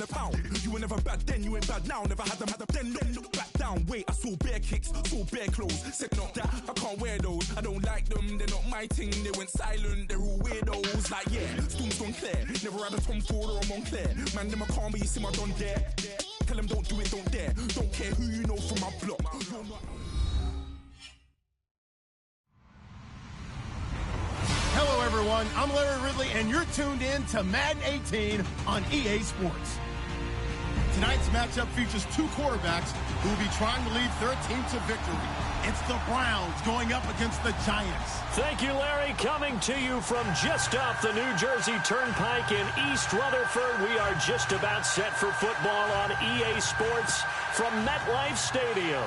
a pound. You were never bad then, you ain't bad now. Never had them, then look back down. Wait, I saw bare kicks, saw bare clothes. Said not that, I can't wear those. I don't like them, they're not my thing. They went silent, they're all weirdos. Like yeah, Storm's gone clear. Never had a Tom Ford or a Montclair. Man, them I can't, but you see my done there. Tell them don't do it, don't dare. Don't care who you know from my block. Hello, everyone. I'm Larry Ridley, and you're tuned in to Madden 18 on EA Sports. Tonight's matchup features two quarterbacks who will be trying to lead their team to victory. It's the Browns going up against the Giants. Thank you, Larry. Coming to you from just off the New Jersey Turnpike in East Rutherford, we are just about set for football on EA Sports from MetLife Stadium.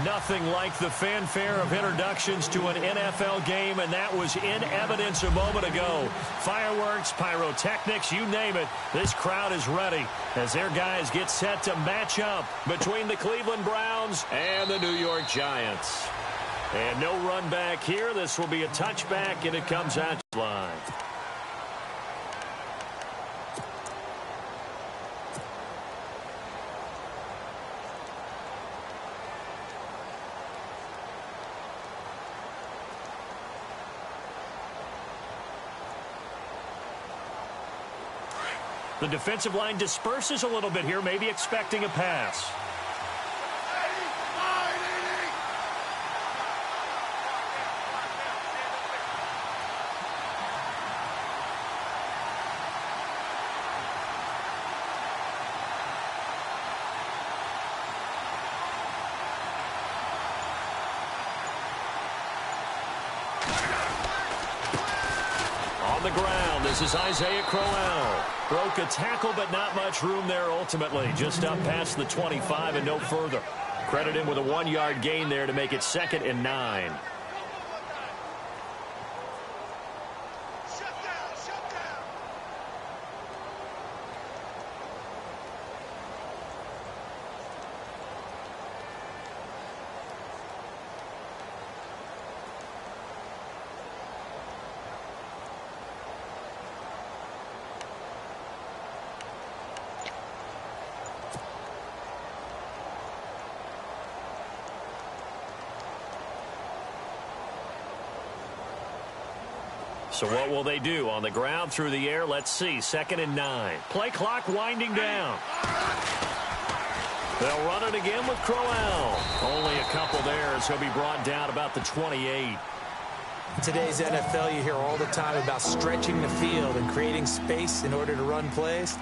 Nothing like the fanfare of introductions to an NFL game, and that was in evidence a moment ago. Fireworks, pyrotechnics, you name it. This crowd is ready as their guys get set to match up between the Cleveland Browns and the New York Giants. And no run back here. This will be a touchback, and it comes out to the line. The defensive line disperses a little bit here, maybe expecting a pass. On the ground, this is Isaiah Crowell. Broke a tackle, but not much room there ultimately. Just up past the 25 and no further. Credit him with a 1-yard gain there to make it 2nd and 9. So what will they do? On the ground, through the air, let's see. 2nd and 9. Play clock winding down. They'll run it again with Crowell. Only a couple there as he'll be brought down about the 28. In today's NFL, you hear all the time about stretching the field and creating space in order to run plays.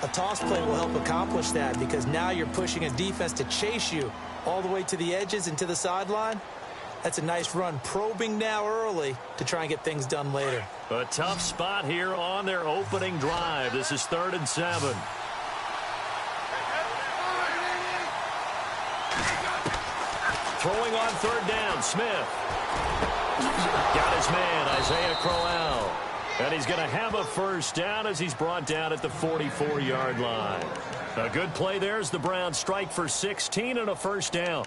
A toss play will help accomplish that because now you're pushing a defense to chase you all the way to the edges and to the sideline. That's a nice run, probing now early to try and get things done later. A tough spot here on their opening drive. This is 3rd and 7. Throwing on 3rd down, Smith. Got his man, Isaiah Crowell. And he's going to have a 1st down as he's brought down at the 44-yard line. A good play there as the Browns strike for 16 and a 1st down.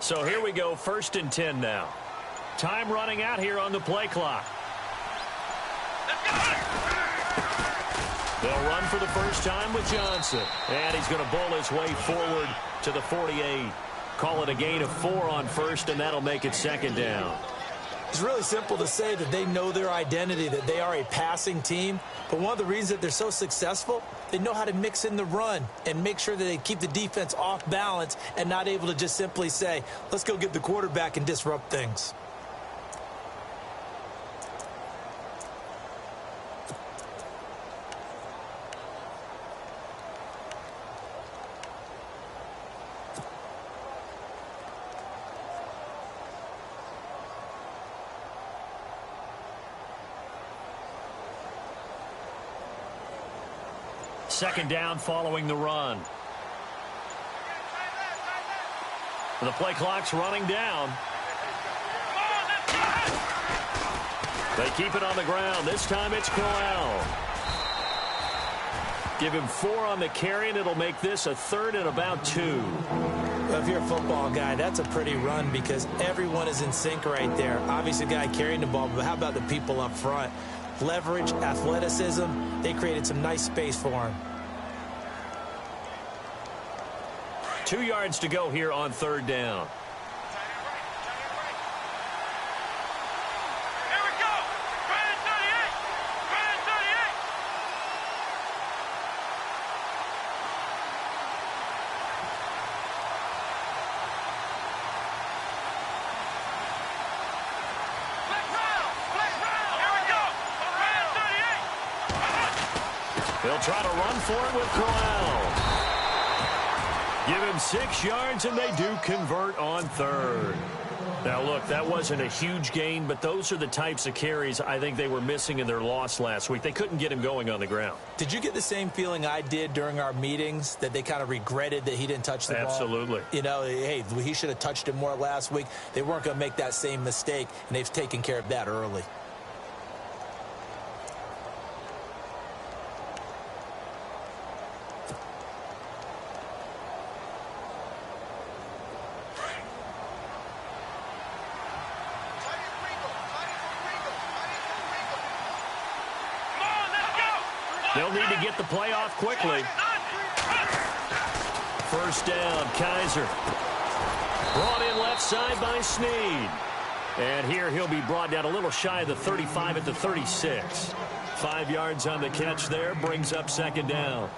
So here we go, 1st and 10 now. Time running out here on the play clock. They'll run for the first time with Johnson. And he's going to bull his way forward to the 48. Call it a gain of 4 on 1st, and that'll make it 2nd down. It's really simple to say that they know their identity, that they are a passing team. But one of the reasons that they're so successful, they know how to mix in the run and make sure that they keep the defense off balance and not able to just simply say, let's go get the quarterback and disrupt things. Second down following the run. The play clock's running down. They keep it on the ground. This time it's Crowell. Give him 4 on the carry, and it'll make this a 3rd and about 2. Well, if you're a football guy, that's a pretty run because everyone is in sync right there. Obviously, the guy carrying the ball, but how about the people up front? Leverage, athleticism, they created some nice space for him. 2 yards to go here on 3rd down. Here we go. Brandon 38. Brandon 38. Here we go. Brandon 38. They'll try to run for it with Crowell. Give him 6 yards, and they do convert on 3rd. Now, look, that wasn't a huge gain, but those are the types of carries I think they were missing in their loss last week. They couldn't get him going on the ground. Did you get the same feeling I did during our meetings, that they kind of regretted that he didn't touch the ball? Absolutely. You know, hey, he should have touched it more last week. They weren't going to make that same mistake, and they've taken care of that early. They'll need to get the play off quickly. 1st down, Kaiser. Brought in left side by Snead. And here he'll be brought down a little shy of the 35 at the 36. 5 yards on the catch there, brings up 2nd down.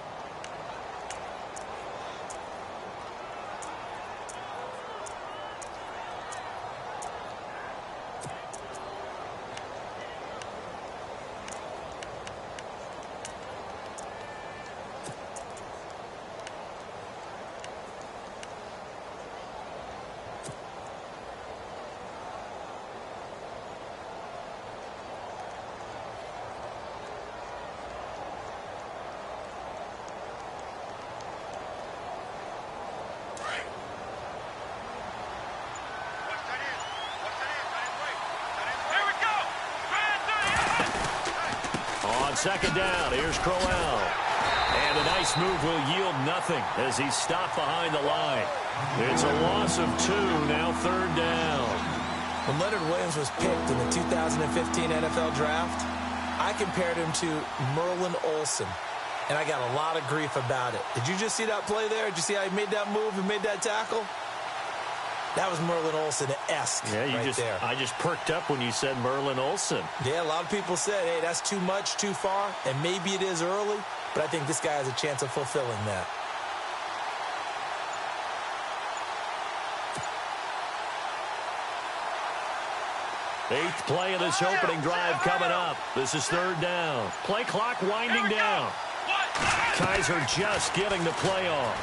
On 2nd down, here's Crowell. And a nice move will yield nothing as he's stopped behind the line. It's a loss of 2, now 3rd down. When Leonard Williams was picked in the 2015 NFL Draft, I compared him to Merlin Olsen, and I got a lot of grief about it. Did you just see that play there? Did you see how he made that move and made that tackle? That was Merlin Olsen-esque there. I just perked up when you said Merlin Olsen. Yeah, a lot of people said, hey, that's too much, too far, and maybe it is early, but I think this guy has a chance of fulfilling that. Eighth play of this opening drive coming up. This is 3rd down. Play clock winding down. Kaiser just getting the play off.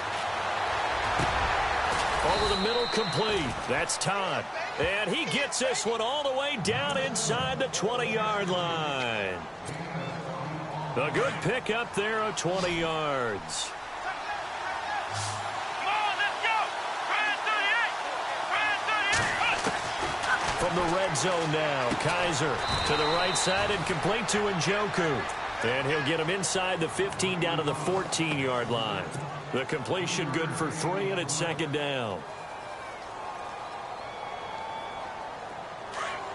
Over the middle, complete. That's Todd. And he gets this one all the way down inside the 20-yard line. A good pickup there of 20 yards. From the red zone now, Kaiser to the right side and complete to Njoku. And he'll get him inside the 15 down to the 14-yard line. The completion good for 3, and it's 2nd down.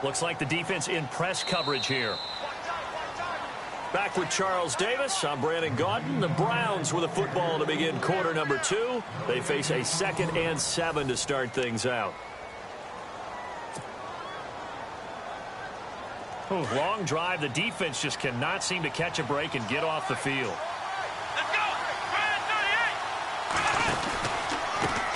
Looks like the defense in press coverage here. Back with Charles Davis. I'm Brandon Gaudin. The Browns with a football to begin quarter number 2. They face a 2nd and 7 to start things out. Long drive. The defense just cannot seem to catch a break and get off the field. Let's go!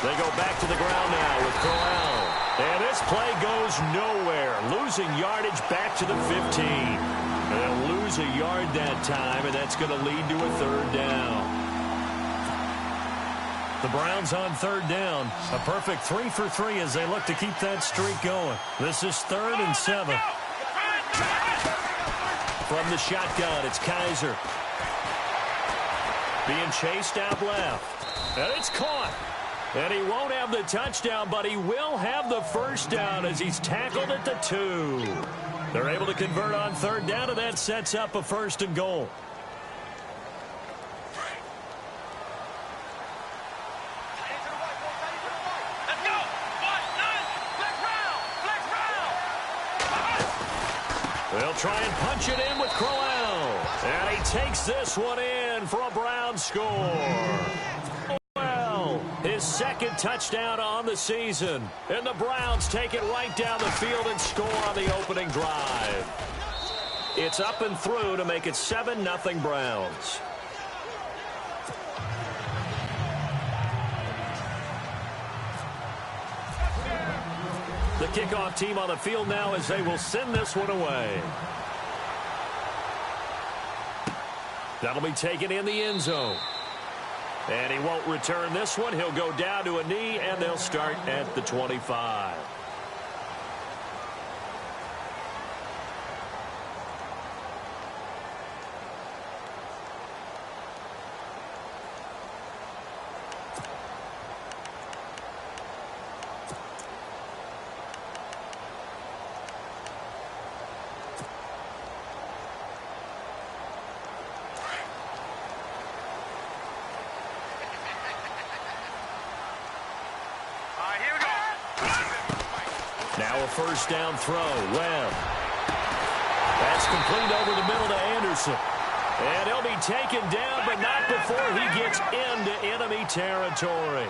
They go back to the ground now with Corral. And this play goes nowhere. Losing yardage back to the 15. And they'll lose a yard that time, and that's going to lead to a 3rd down. The Browns on 3rd down. A perfect 3 for 3 as they look to keep that streak going. This is 3rd and 7. From the shotgun, it's Kaiser. Being chased out left. And it's caught. And he won't have the touchdown, but he will have the 1st down as he's tackled at the 2. They're able to convert on 3rd down, and that sets up a 1st and goal. Let's go! They'll try and punch it in with Crowell. And he takes this one in for a Brown score. His 2nd touchdown on the season. And the Browns take it right down the field and score on the opening drive. It's up and through to make it 7-0 Browns. The kickoff team on the field now as they will send this one away. That'll be taken in the end zone. And he won't return this one. He'll go down to a knee, and they'll start at the 25. Now a 1st down throw. Webb. That's complete over the middle to Anderson. And he'll be taken down, but not before he gets into enemy territory.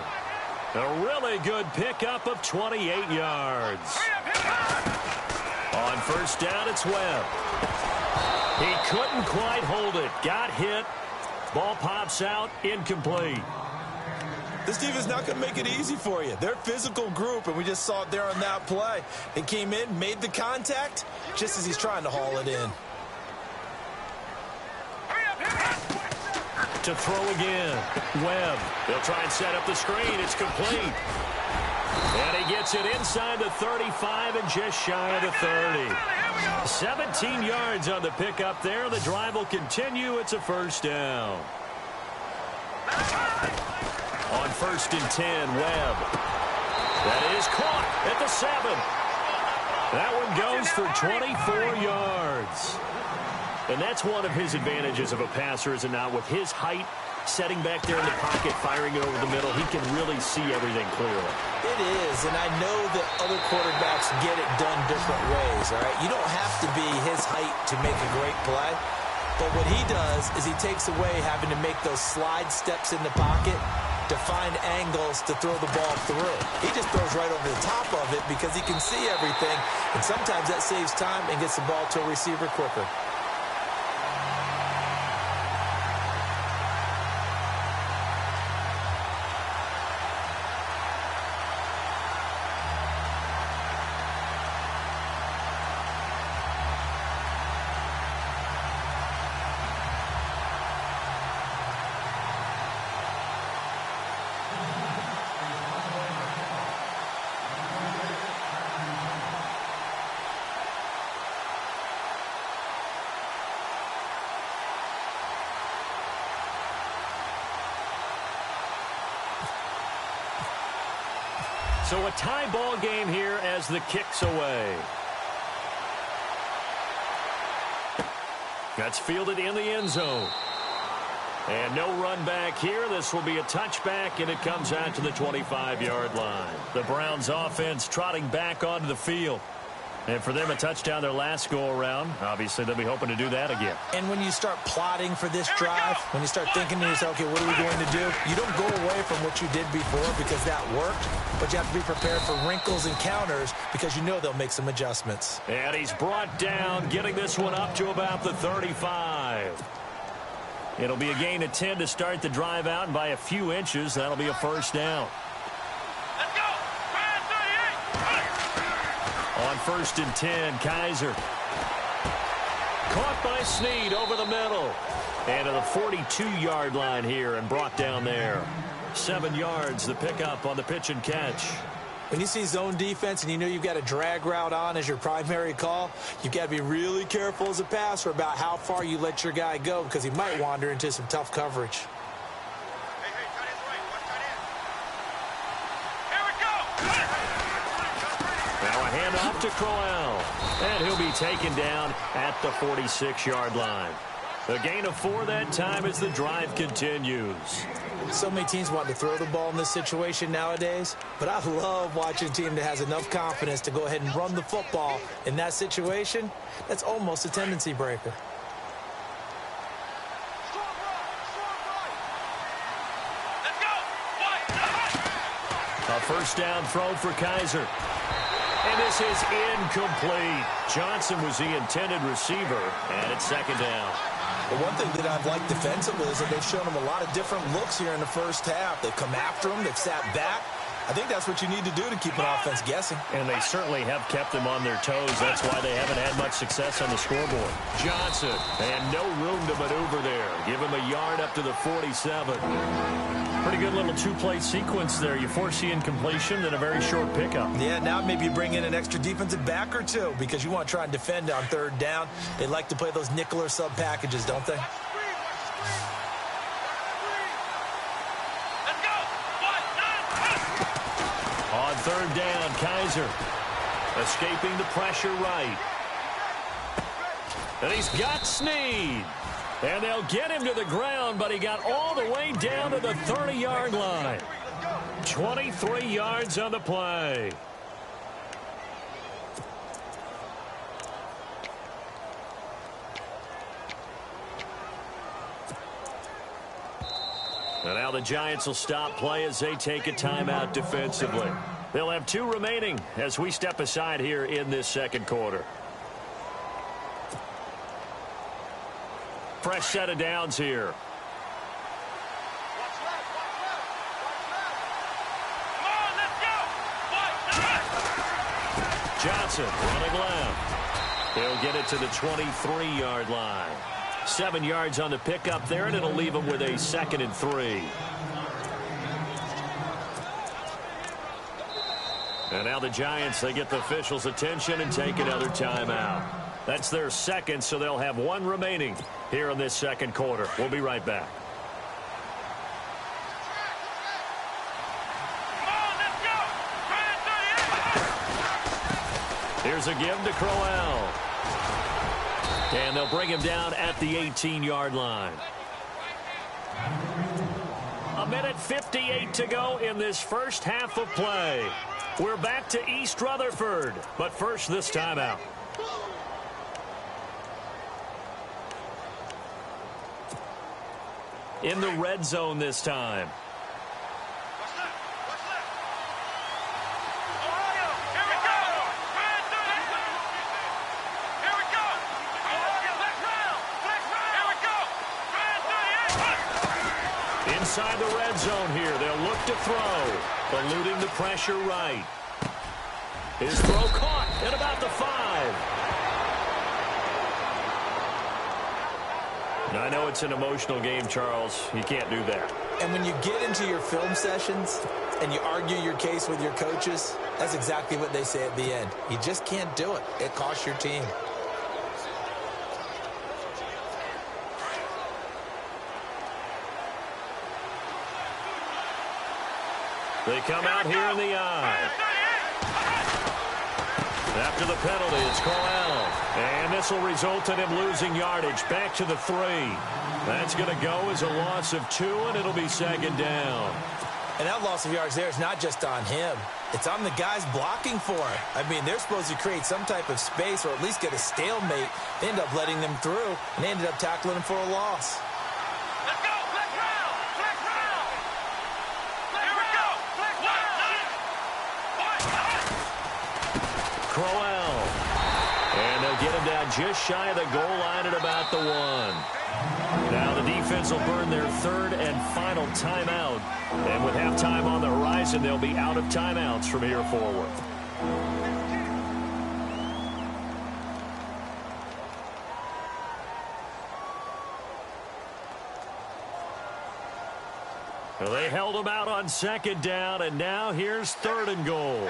A really good pickup of 28 yards. On 1st down, it's Webb. He couldn't quite hold it. Got hit. Ball pops out. Incomplete. This team is not going to make it easy for you. They're a physical group, and we just saw it there on that play. They came in, made the contact, just as he's trying to haul it in. To throw again. Webb. They'll try and set up the screen. It's complete. And he gets it inside the 35 and just shy of the 30. 17 yards on the pickup there. The drive will continue. It's a 1st down. On 1st and 10, Webb. That is caught at the 7. That one goes for 24 yards. And that's one of his advantages of a passer, is it not? With his height, setting back there in the pocket, firing it over the middle, he can really see everything clearly. It is, and I know that other quarterbacks get it done different ways, all right? You don't have to be his height to make a great play. But what he does is he takes away having to make those slide steps in the pocket to find angles to throw the ball through. He just throws right over the top of it because he can see everything, and sometimes that saves time and gets the ball to a receiver quicker. So a tie ball game here as the kick's away. That's fielded in the end zone. And no run back here. This will be a touchback, and it comes out to the 25-yard line. The Browns offense trotting back onto the field. And for them, a touchdown their last go-around. Obviously, they'll be hoping to do that again. And when you start plotting for this drive, when you start thinking to yourself, okay, what are we going to do? You don't go away from what you did before because that worked, but you have to be prepared for wrinkles and counters because you know they'll make some adjustments. And he's brought down, getting this one up to about the 35. It'll be a gain of 10 to start the drive out, and by a few inches, that'll be a first down. Let's go. 38. On 1st and 10, Kaiser. Caught by Snead over the middle. And to the 42-yard line here and brought down there. 7 yards, the pickup on the pitch and catch. When you see zone defense and you know you've got a drag route on as your primary call, you've got to be really careful as a passer about how far you let your guy go because he might wander into some tough coverage. Now a handoff to Crowell. And he'll be taken down at the 46-yard line. A gain of 4 that time as the drive continues. So many teams want to throw the ball in this situation nowadays, but I love watching a team that has enough confidence to go ahead and run the football in that situation. That's almost a tendency breaker. A first down throw for Kaiser. And this is incomplete. Johnson was the intended receiver, and it's second down. The one thing that I've liked defensively is that they've shown him a lot of different looks here in the first half. They've come after him. They've sat back. I think that's what you need to do to keep an offense guessing. And they certainly have kept them on their toes. That's why they haven't had much success on the scoreboard. Johnson, and no room to maneuver there. Give him a yard up to the 47. Pretty good little two-play sequence there. You force the incompletion, then a very short pickup. Yeah, now maybe you bring in an extra defensive back or two because you want to try and defend on third down. They like to play those nickel or sub packages, don't they? On third down, Kaiser escaping the pressure right. And he's got Snead. And they'll get him to the ground, but he got all the way down to the 30-yard line. 23 yards on the play. And now the Giants will stop play as they take a timeout defensively. They'll have 2 remaining as we step aside here in this second quarter. Fresh set of downs here. Johnson running left. He'll get it to the 23-yard line. 7 yards on the pickup there, and it'll leave him with a 2nd and 3. And now the Giants, they get the officials' attention and take another timeout. That's their second, so they'll have 1 remaining here in this second quarter. We'll be right back. Here's a give to Crowell. And they'll bring him down at the 18-yard line. 1:58 to go in this first half of play. We're back to East Rutherford, but first this timeout. In the red zone this time. Inside the red zone here, they'll look to throw, eluding the pressure right. His throw caught at about the 5. Now, I know it's an emotional game, Charles. You can't do that. And when you get into your film sessions and you argue your case with your coaches, that's exactly what they say at the end. You just can't do it. It costs your team. They come out here in the eye. After the penalty, it's Crowell. And this will result in him losing yardage back to the 3. That's going to go as a loss of 2, and it'll be second down. And that loss of yards there is not just on him. It's on the guys blocking for him. I mean, they're supposed to create some type of space or at least get a stalemate. They end up letting them through, and they ended up tackling him for a loss. Let's go! Flex round! Flex round! Here we go! Flex Crowell. And they'll get him down just shy of the goal line at about the 1. Now the defense will burn their third and final timeout. And with halftime on the horizon, they'll be out of timeouts from here forward. Well, they held them out on second down, and now here's third and goal.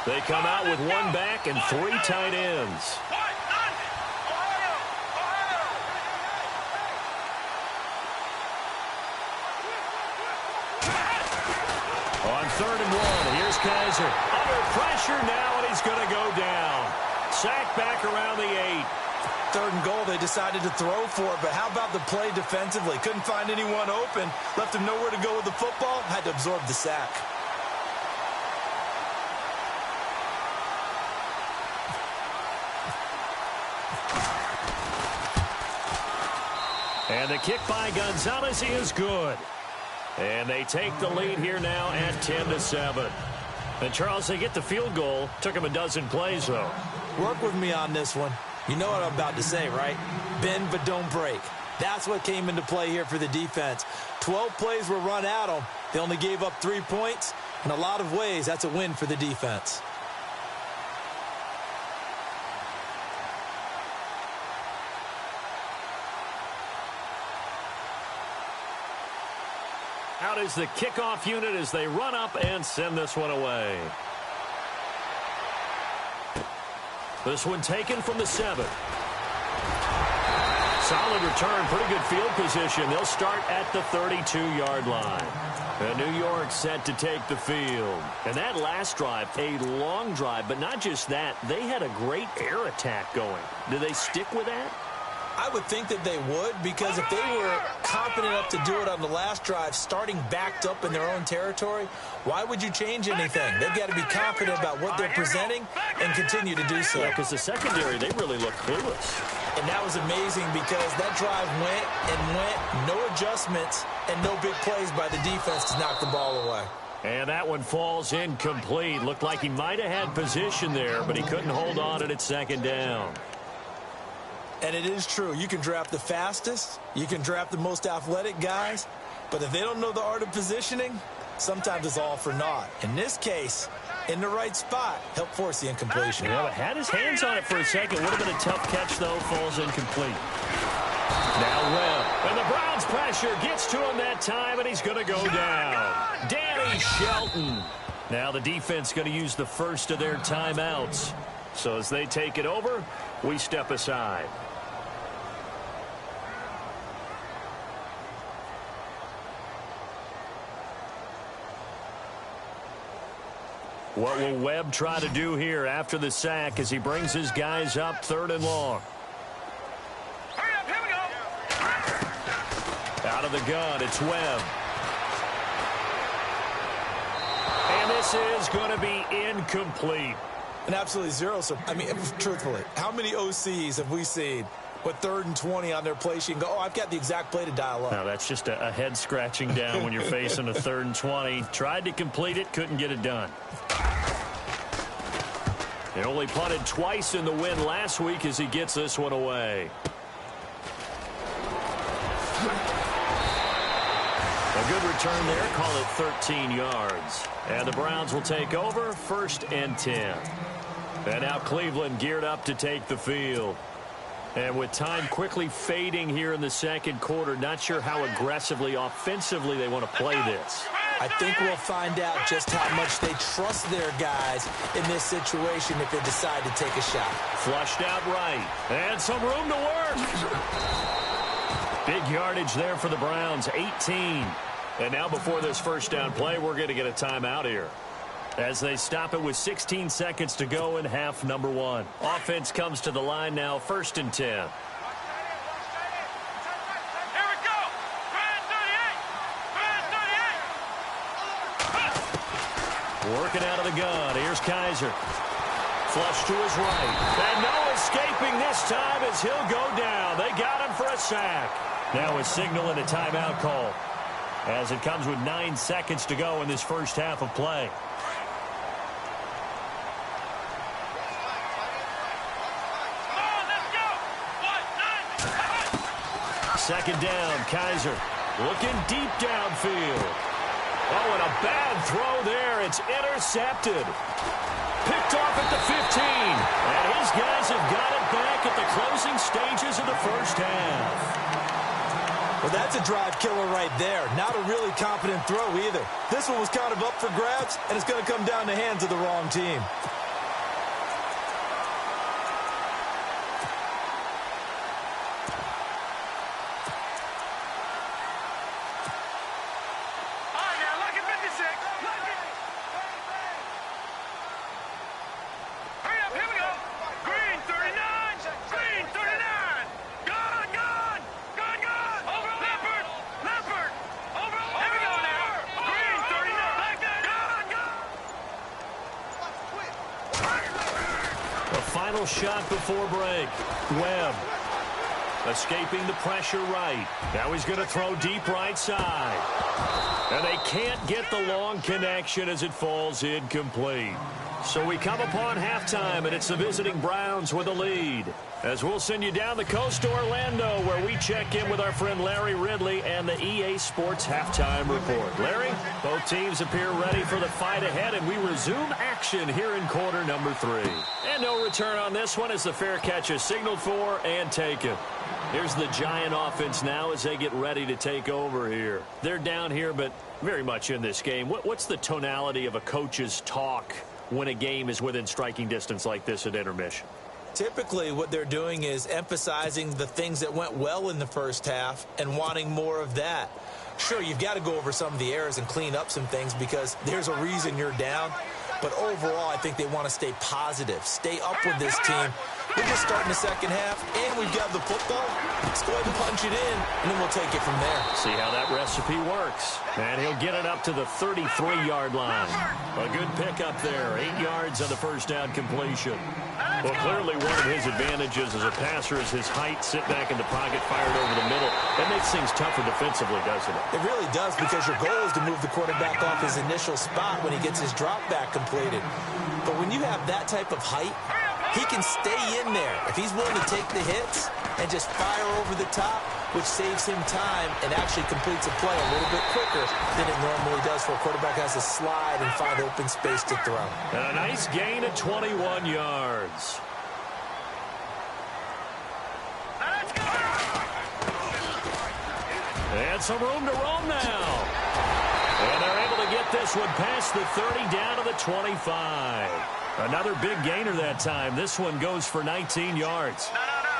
They come out with one back and 3 tight ends. On third and 1, here's Kaiser. Under pressure now, and he's going to go down. Sacked back around the 8. Third and goal, they decided to throw for it, but how about the play defensively? Couldn't find anyone open. Left him nowhere to go with the football. Had to absorb the sack. And the kick by Gonzalez is good. And they take the lead here now at 10-7. And, Charles, they get the field goal. Took them a dozen plays, though. Work with me on this one. You know what I'm about to say, right? Bend but don't break. That's what came into play here for the defense. 12 plays were run at them. They only gave up 3 points. In a lot of ways, that's a win for the defense. Out is the kickoff unit as they run up and send this one away. This one taken from the 7. Solid return, pretty good field position. They'll start at the 32-yard line. And New York set to take the field. And that last drive, a long drive, but not just that. They had a great air attack going. Do they stick with that? I would think that they would, because if they were confident enough to do it on the last drive, starting backed up in their own territory, why would you change anything? They've got to be confident about what they're presenting and continue to do so. Yeah, because the secondary, they really look clueless. And that was amazing because that drive went and went, no adjustments, and no big plays by the defense to knock the ball away. And that one falls incomplete. Looked like he might have had position there, but he couldn't hold on at second down. And it is true. You can draft the fastest. You can draft the most athletic guys. But if they don't know the art of positioning, sometimes it's all for naught. In this case, in the right spot, helped force the incompletion. Yeah, but had his hands on it for a second. Would have been a tough catch, though. Falls incomplete. Now Webb. And the Browns pressure gets to him that time, and he's going to go down. Danny Shelton. Now the defense going to use the first of their timeouts. So as they take it over, we step aside. What will Webb try to do here after the sack as he brings his guys up third and long? Hurry up, here we go. Out of the gun, it's Webb. And this is going to be incomplete. And absolutely zero. So, I mean, truthfully, how many OCs have we seen with 3rd and 20 on their play sheet and go, oh, I've got the exact play to dial up? Now, that's just a head scratching down when you're facing a 3rd and 20. Tried to complete it, couldn't get it done. He only punted twice in the win last week as he gets this one away. A good return there, call it 13 yards. And the Browns will take over, 1st and 10. And now Cleveland geared up to take the field. And with time quickly fading here in the second quarter, not sure how aggressively, offensively they want to play this. I think we'll find out just how much they trust their guys in this situation if they decide to take a shot. Flushed out right. And some room to work. Big yardage there for the Browns, 18. And now before this first down play, we're going to get a timeout here. As they stop it with 16 seconds to go in half number 1. Offense comes to the line now, 1st and 10. Here we go. Red 38. Red 38. Working out of the gun. Here's Kaiser. Flush to his right. And no escaping this time as he'll go down. They got him for a sack. Now a signal and a timeout call, as it comes with 9 seconds to go in this first half of play. Second down, Kaiser looking deep downfield. Oh, and a bad throw there. It's intercepted. Picked off at the 15. And his guys have got it back at the closing stages of the first half. Well, that's a drive killer right there. Not a really confident throw either. This one was kind of up for grabs, and it's going to come down the hands of the wrong team. Shot before break. Webb escaping the pressure right. Now he's going to throw deep right side. And they can't get the long connection as it falls incomplete. So we come upon halftime, and it's the visiting Browns with a lead. As we'll send you down the coast to Orlando, where we check in with our friend Larry Ridley and the EA Sports Halftime Report. Larry, both teams appear ready for the fight ahead, and we resume action here in quarter number 3. And no return on this one as the fair catch is signaled for and taken. Here's the Giant offense now as they get ready to take over here. They're down here, but very much in this game. What's the tonality of a coach's talk when a game is within striking distance like this at intermission? Typically, what they're doing is emphasizing the things that went well in the first half and wanting more of that. Sure, you've got to go over some of the errors and clean up some things because there's a reason you're down. But overall, I think they want to stay positive, stay up with this team. We're just starting the second half, and we've got the football. Let's go ahead and punch it in, and then we'll take it from there. See how that recipe works. And he'll get it up to the 33-yard line. A good pickup there. 8 yards on the first down completion. Well, clearly one of his advantages as a passer is his height, sit back in the pocket, fired over the middle. That makes things tougher defensively, doesn't it? It really does, because your goal is to move the quarterback off his initial spot when he gets his drop back completed. But when you have that type of height, he can stay in there. If he's willing to take the hits and just fire over the top, which saves him time and actually completes a play a little bit quicker than it normally does for a quarterback who has to slide and find open space to throw. And a nice gain of 21 yards. And some room to roam now. And they're able to get this one past the 30 down to the 25. Another big gainer that time. This one goes for 19 yards.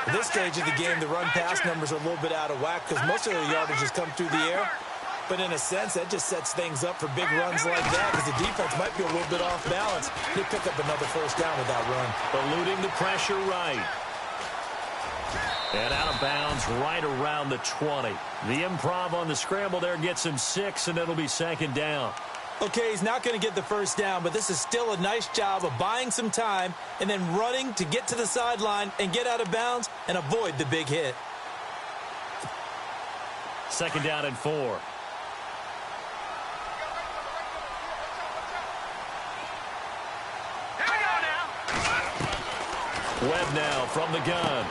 At this stage of the game, the run-pass numbers are a little bit out of whack because most of the yardage has come through the air. But in a sense, that just sets things up for big runs like that because the defense might be a little bit off balance. They pick up another first down with that run. Eluding the pressure right. And out of bounds right around the 20. The improv on the scramble there gets him 6, and it'll be second down. Okay, he's not going to get the first down, but this is still a nice job of buying some time and then running to get to the sideline and get out of bounds and avoid the big hit. Second down and 4. Webb now from the gun.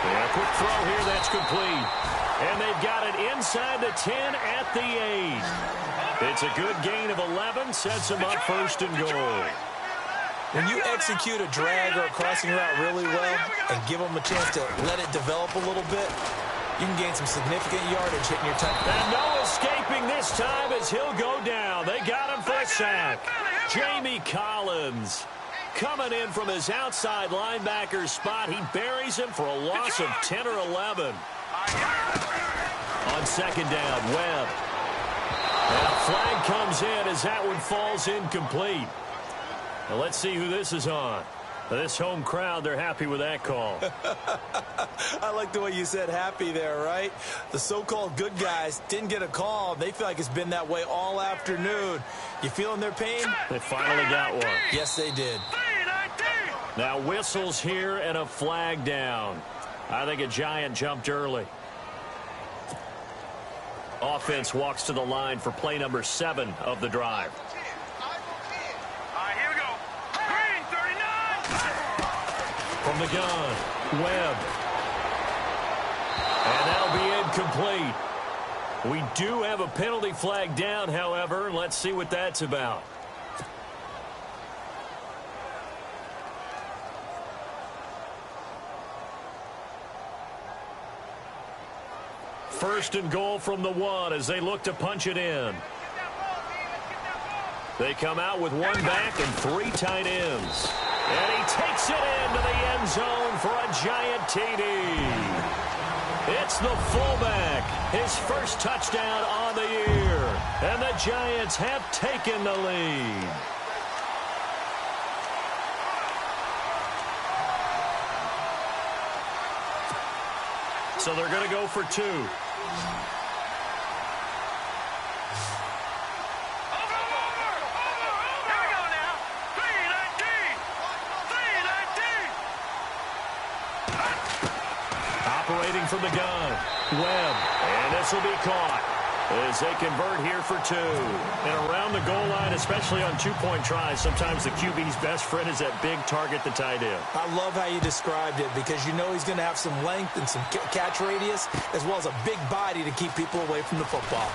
And a quick throw here, that's complete. And they've got it inside the 10 at the 8. It's a good gain of 11, sets them up first and goal. When you execute a drag or a crossing route really well and give them a chance to let it develop a little bit, you can gain some significant yardage hitting your touchdown. And no escaping this time as he'll go down. They got him for a sack. Jamie Collins coming in from his outside linebacker spot. He buries him for a loss of 10 or 11. On second down, Webb. And a flag comes in as that one falls incomplete. Now let's see who this is on. This home crowd, they're happy with that call. I like the way you said happy there, right? The so-called good guys didn't get a call. They feel like it's been that way all afternoon. You feeling their pain? They finally got one. Yes, they did. Now whistles here and a flag down. I think a Giant jumped early. Offense walks to the line for play number 7 of the drive. Here we go. Green, 39. From the gun, Webb. And that'll be incomplete. We do have a penalty flag down, however. Let's see what that's about. First and goal from the 1 as they look to punch it in. They come out with 1 back and 3 tight ends. And he takes it into the end zone for a Giant TD. It's the fullback, his first touchdown on the year. And the Giants have taken the lead. So they're going to go for 2. Operating from the gun, Webb, and this will be caught as they convert here for 2. And around the goal line, especially on 2-point tries, sometimes the QB's best friend is that big target, the tight end. I love how you described it because you know he's going to have some length and some catch radius as well as a big body to keep people away from the football.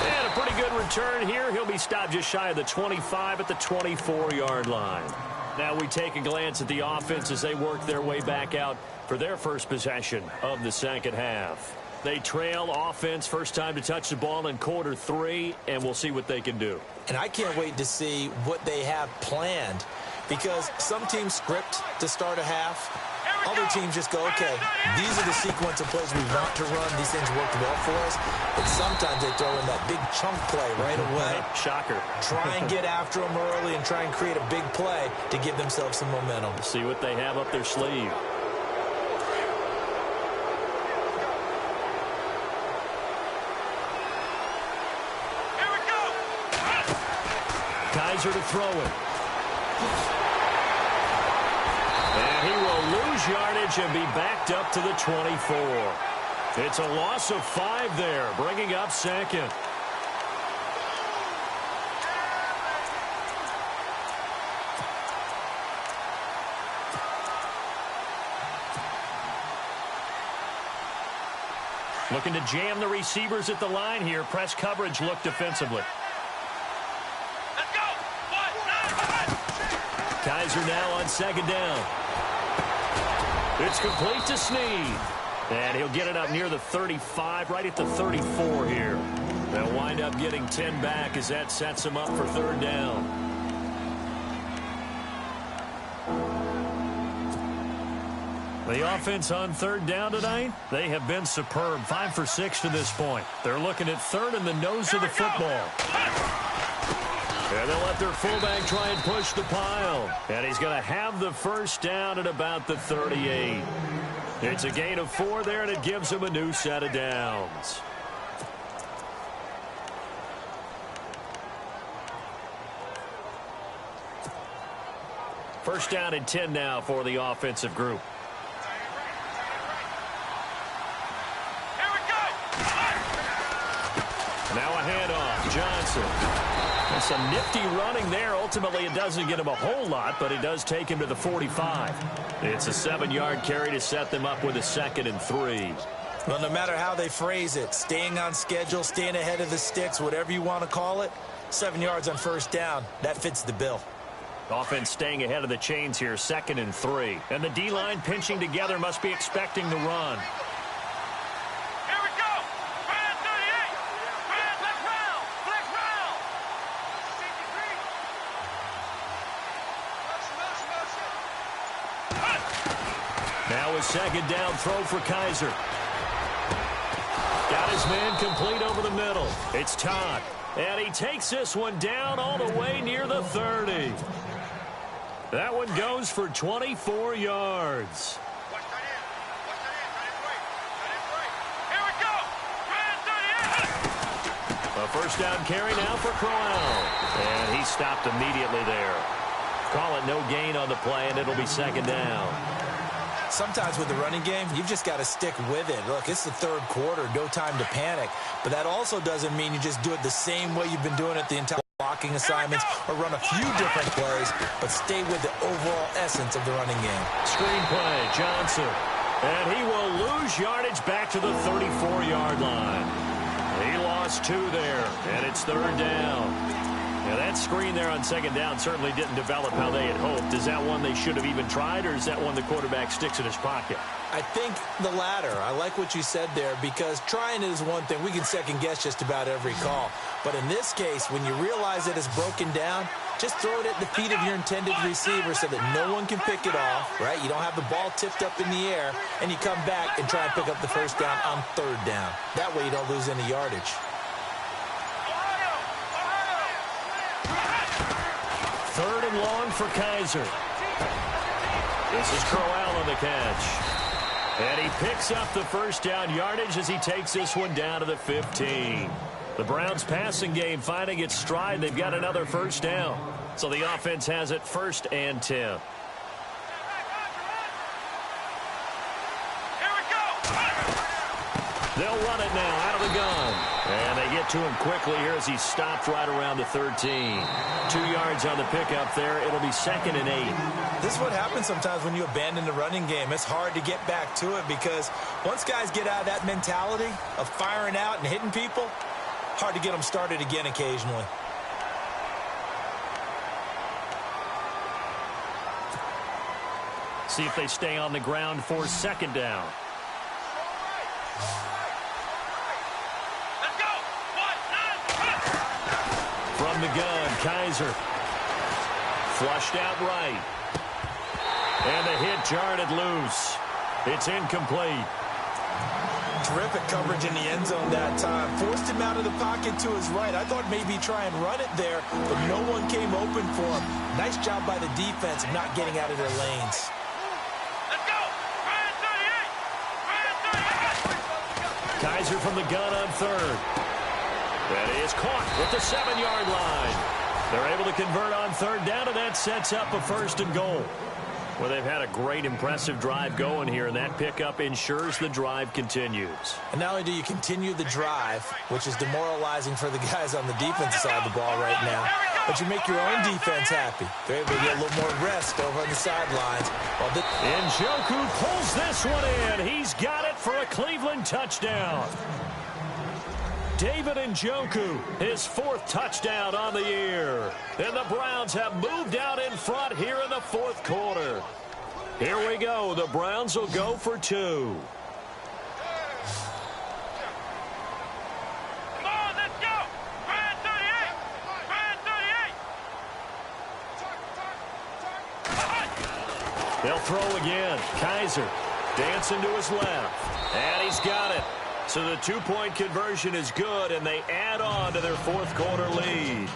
And a pretty good return here. He'll be stopped just shy of the 25 at the 24-yard line. Now we take a glance at the offense as they work their way back out for their first possession of the second half. They trail offense first time to touch the ball in quarter 3, and we'll see what they can do. And I can't wait to see what they have planned because some teams script to start a half. Other teams just go, okay, these are the sequence of plays we want to run. These things worked well for us. But sometimes they throw in that big chunk play right away. Shocker. Try and get after them early and try and create a big play to give themselves some momentum. See what they have up their sleeve. Here we go. Kaiser to throw it. And he will lose yardage and be backed up to the 24. It's a loss of 5 there, bringing up second. Looking to jam the receivers at the line here. Press coverage look defensively. Let's go. Kaiser now on second down. It's complete to Snead. And he'll get it up near the 35, right at the 34 here. They'll wind up getting 10 back as that sets them up for third down. The offense on third down tonight, they have been superb. 5 for 6 to this point. They're looking at third in the nose of the football. And they'll let their fullback try and push the pile. And he's going to have the first down at about the 38. It's a gain of 4 there, and it gives him a new set of downs. First down and 10 now for the offensive group. Here we go. Now a handoff. Johnson. And some nifty running there. Ultimately, it doesn't get him a whole lot, but it does take him to the 45. It's a 7-yard carry to set them up with a 2nd and 3. Well, no matter how they phrase it, staying on schedule, staying ahead of the sticks, whatever you want to call it, 7 yards on first down, that fits the bill. Offense staying ahead of the chains here, 2nd and 3. And the D-line pinching together, must be expecting the run. Here we go. Brand 38. Brand, flex round. Flex round. Now a second down throw for Kaiser. Got his man complete over the middle. It's Todd. And he takes this one down all the way near the 30. That one goes for 24 yards. A first down carry now for Crowell. And he stopped immediately there. Call it no gain on the play, and it'll be second down. Sometimes with the running game, you've just got to stick with it. Look, it's the third quarter, no time to panic. But that also doesn't mean you just do it the same way you've been doing it the entire blocking assignments or run a few different plays, but stay with the overall essence of the running game. Screen play, Johnson. And he will lose yardage back to the 34-yard line. He lost 2 there, and it's third down. Now, that screen there on second down certainly didn't develop how they had hoped. Is that one they should have even tried, or is that one the quarterback sticks in his pocket? I think the latter. I like what you said there, because trying is one thing. We can second-guess just about every call. But in this case, when you realize that it's broken down, just throw it at the feet of your intended receiver so that no one can pick it off, right? You don't have the ball tipped up in the air, and you come back and try and pick up the first down on third down. That way you don't lose any yardage. Third and long for Kaiser. This is Crowell on the catch. And he picks up the first down yardage as he takes this one down to the 15. The Browns passing game finding its stride. They've got another first down. So the offense has it 1st and 10. They'll run it now out of the gun. And they get to him quickly here as he stopped right around the 13. 2 yards on the pickup there. It'll be 2nd and 8. This is what happens sometimes when you abandon the running game. It's hard to get back to it because once guys get out of that mentality of firing out and hitting people, hard to get them started again occasionally. See if they stay on the ground for second down. From the gun, Kaiser. Flushed out right. And the hit jarred it loose. It's incomplete. Terrific coverage in the end zone that time. Forced him out of the pocket to his right. I thought maybe try and run it there, but no one came open for him. Nice job by the defense of not getting out of their lanes. Let's go! Kaiser from the gun on third. That is caught with the 7-yard line. They're able to convert on third down, and that sets up a 1st and goal. Well, they've had a great, impressive drive going here, and that pickup ensures the drive continues. And not only do you continue the drive, which is demoralizing for the guys on the defensive side of the ball right now, but you make your own defense happy. They're able to get a little more rest over on the sidelines. Njoku pulls this one in. He's got it for a Cleveland touchdown. David Njoku, his 4th touchdown on the year. And the Browns have moved out in front here in the 4th quarter. Here we go. The Browns will go for 2. Come on, let's go! Brand 38! Brand 38! They'll throw again. Kaiser dancing to his left. And he's got it. So the 2-point conversion is good, and they add on to their 4th quarter lead.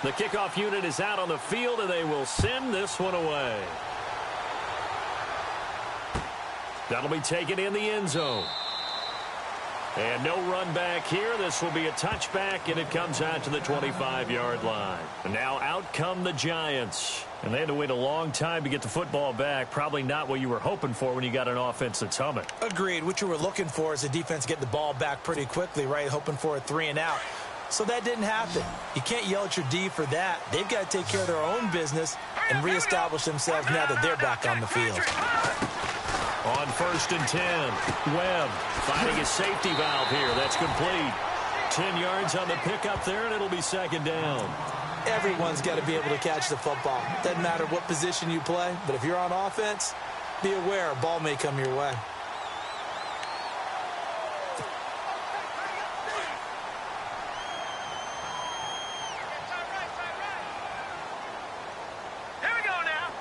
The kickoff unit is out on the field, and they will send this one away. That'll be taken in the end zone. And no run back here. This will be a touchback, and it comes out to the 25-yard line. And now out come the Giants. And they had to wait a long time to get the football back. Probably not what you were hoping for when you got an offense that's humming. Agreed. What you were looking for is the defense get the ball back pretty quickly, right? Hoping for a 3-and-out. So that didn't happen. You can't yell at your D for that. They've got to take care of their own business and reestablish themselves now that they're back on the field. On 1st and 10, Webb finding his safety valve here. That's complete. 10 yards on the pickup there, and it'll be second down. Everyone's got to be able to catch the football. Doesn't matter what position you play, but if you're on offense, be aware a ball may come your way. Here we go now.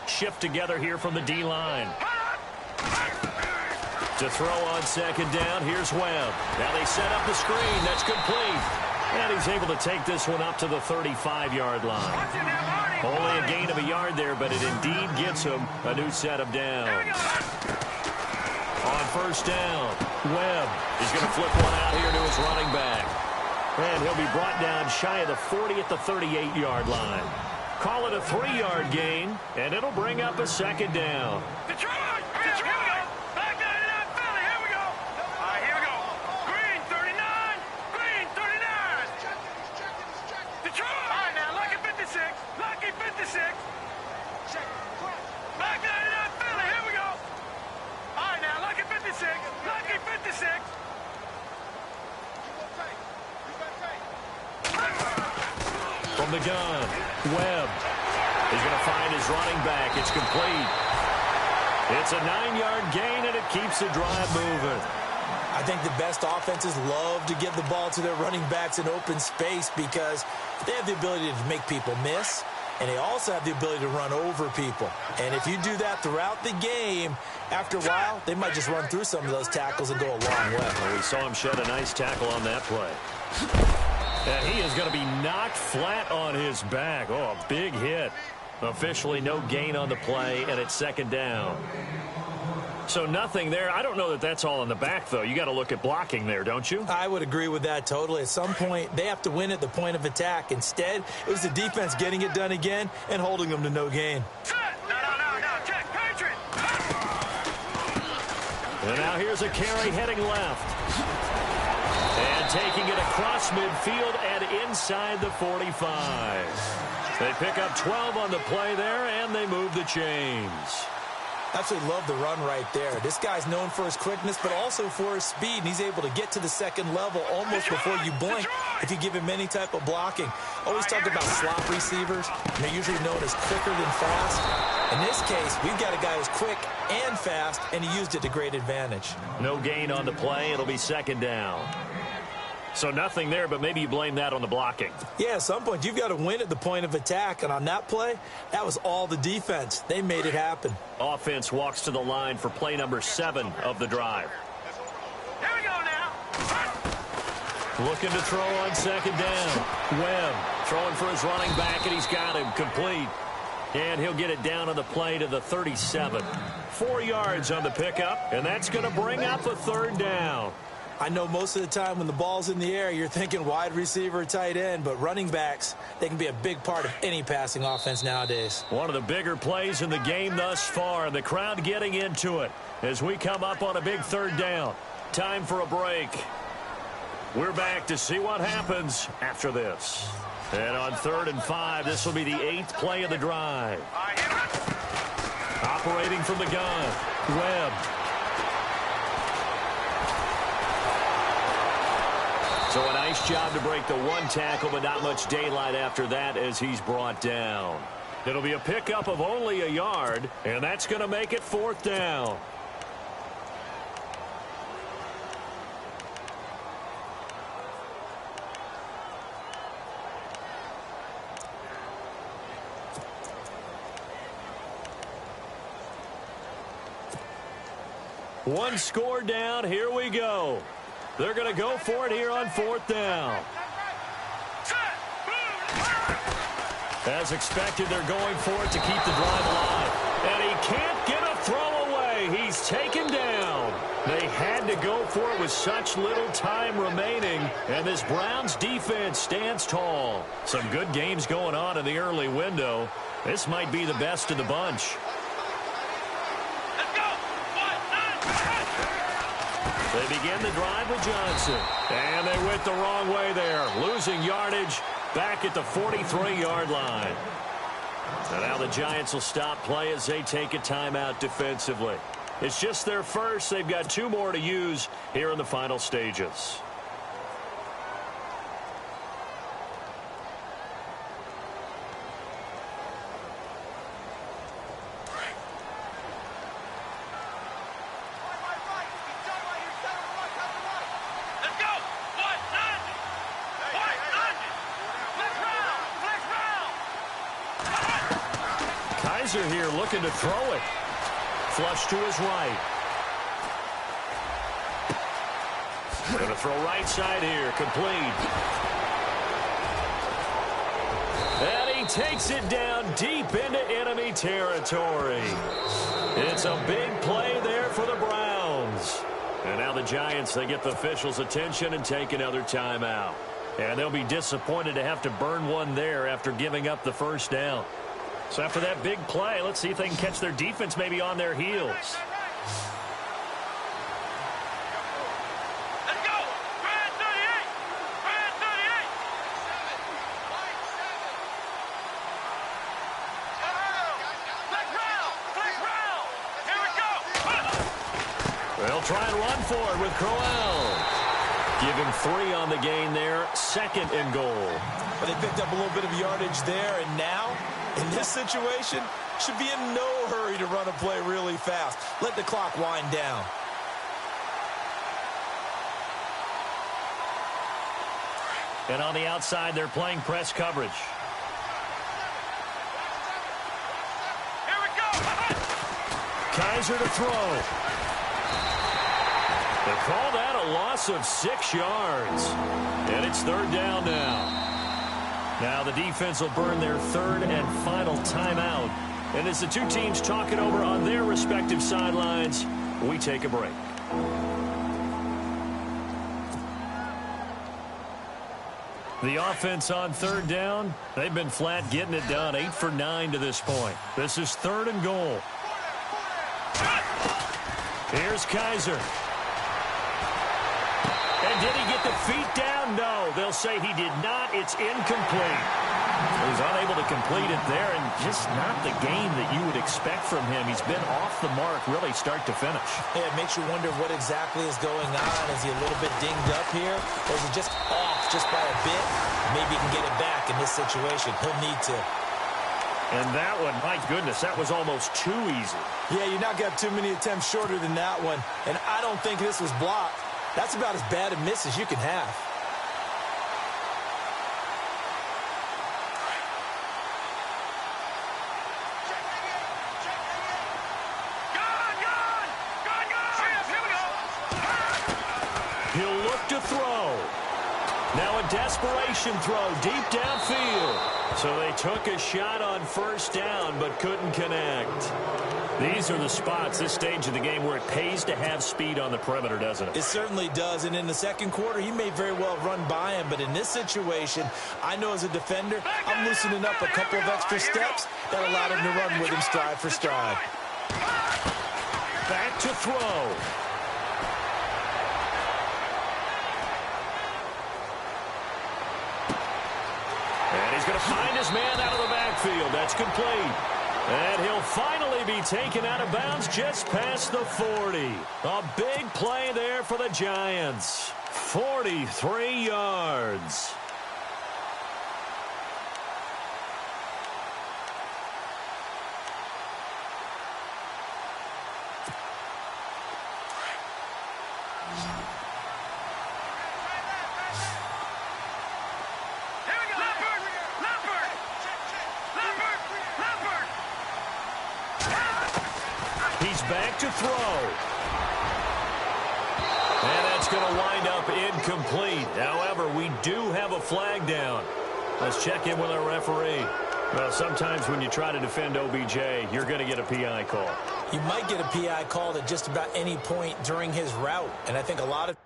Shift together here from the D-line. To throw on second down, here's Webb. Now they set up the screen. That's complete. And he's able to take this one up to the 35-yard line. Only a gain of a yard there, but it indeed gets him a new set of downs. On first down, Webb is going to flip one out here to his running back. And he'll be brought down shy of the 40 at the 38-yard line. Call it a 3-yard gain, and it'll bring up a second down. Detroit! Back 99 Philly, here we go. All right, here we go. Green 39, Green 39. Detroit! All right, now, Lucky 56, Lucky 56. Back 99 Philly, here we go. All right, now, Lucky 56, Lucky 56. From the gun, Webb is going to find his running back. It's complete. It's a 9-yard gain, and it keeps the drive moving. I think the best offenses love to give the ball to their running backs in open space because they have the ability to make people miss, and they also have the ability to run over people. And if you do that throughout the game, after a while, they might just run through some of those tackles and go a long way. Well, we saw him shed a nice tackle on that play. And he is going to be knocked flat on his back. Oh, a big hit. Officially no gain on the play, and it's second down. So nothing there. I don't know that that's all in the back, though. You got to look at blocking there, don't you? I would agree with that totally. At some point, they have to win at the point of attack. Instead, it was the defense getting it done again and holding them to no gain. No, check, Patriot. And now here's a carry heading left. And taking it across midfield and inside the 45. They pick up 12 on the play there, and they move the chains. Absolutely love the run right there. This guy's known for his quickness, but also for his speed, and he's able to get to the second level almost before you blink if you give him any type of blocking. Always talk about slot receivers, and they're usually known as quicker than fast. In this case, we've got a guy who's quick and fast, and he used it to great advantage. No gain on the play. It'll be second down. So nothing there, but maybe you blame that on the blocking. Yeah, at some point, you've got to win at the point of attack. And on that play, that was all the defense. They made it happen. Offense walks to the line for play number 7 of the drive. Here we go now. Looking to throw on second down. Webb throwing for his running back, and he's got him complete. And he'll get it down on the play to the 37. 4 yards on the pickup, and that's going to bring up a third down. I know most of the time when the ball's in the air, you're thinking wide receiver, tight end, but running backs, they can be a big part of any passing offense nowadays. One of the bigger plays in the game thus far, and the crowd getting into it as we come up on a big third down. Time for a break. We're back to see what happens after this. And on 3rd and 5, this will be the 8th play of the drive. Operating from the gun, Webb. So a nice job to break the one tackle, but not much daylight after that as he's brought down. It'll be a pickup of only a yard, and that's going to make it 4th down. One score down. Here we go. They're going to go for it here on 4th down. As expected, they're going for it to keep the drive alive. And he can't get a throw away. He's taken down. They had to go for it with such little time remaining. And this Browns defense stands tall. Some good games going on in the early window. This might be the best of the bunch. They begin the drive with Johnson. And they went the wrong way there. Losing yardage back at the 43-yard line. And now the Giants will stop play as they take a timeout defensively. It's just their first. They've got 2 more to use here in the final stages. Kaiser here looking to throw it. Flush to his right. Going to throw right side here. Complete. And he takes it down deep into enemy territory. It's a big play there for the Browns. And now the Giants, they get the officials' attention and take another timeout. And they'll be disappointed to have to burn one there after giving up the first down. So after that big play, let's see if they can catch their defense maybe on their heels. Let's go! Brand 38! Brand 38! Flex round! Flex round! Here we go! They'll try and run for it with Crowell. Give him 3 on the gain there. 2nd and goal. But they picked up a little bit of yardage there, and now, in this situation, should be in no hurry to run a play really fast. Let the clock wind down. And on the outside, they're playing press coverage. Here we go! Kaiser to throw. They call that a loss of 6 yards. And it's 3rd down now. Now the defense will burn their 3rd and final timeout. And as the two teams talk it over on their respective sidelines, we take a break. The offense on 3rd down, they've been flat getting it done. 8 for 9 to this point. This is 3rd and goal. Here's Kaiser. And did he get the feet down? No. They'll say he did not. It's incomplete. He's unable to complete it there, and just not the game that you would expect from him. He's been off the mark really start to finish. Yeah, it makes you wonder what exactly is going on. Is he a little bit dinged up here, or is he just off just by a bit? Maybe he can get it back in this situation. He'll need to. And that one, my goodness, that was almost too easy. Yeah, you knock out too many attempts shorter than that one, and I don't think this was blocked. That's about as bad a miss as you can have. He'll look to throw. Now a desperation throw deep downfield. So they took a shot on 1st down but couldn't connect. These are the spots, this stage of the game, where it pays to have speed on the perimeter, doesn't it? It certainly does, and in the 2nd quarter, he may very well run by him, but in this situation, I know as a defender, I'm loosening up a couple of extra steps that allowed him to run with him stride for stride. Back to throw. And he's going to find his man out of the backfield. That's complete. And he'll finally be taken out of bounds just past the 40. A big play there for the Giants. 43 yards. Back to throw. And that's going to wind up incomplete. However, we do have a flag down. Let's check in with our referee. Well, sometimes when you try to defend OBJ, you're going to get a PI call. You might get a PI called at just about any point during his route. And I think a lot of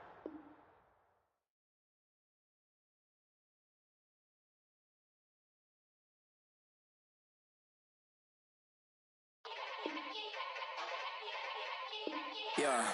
Yeah.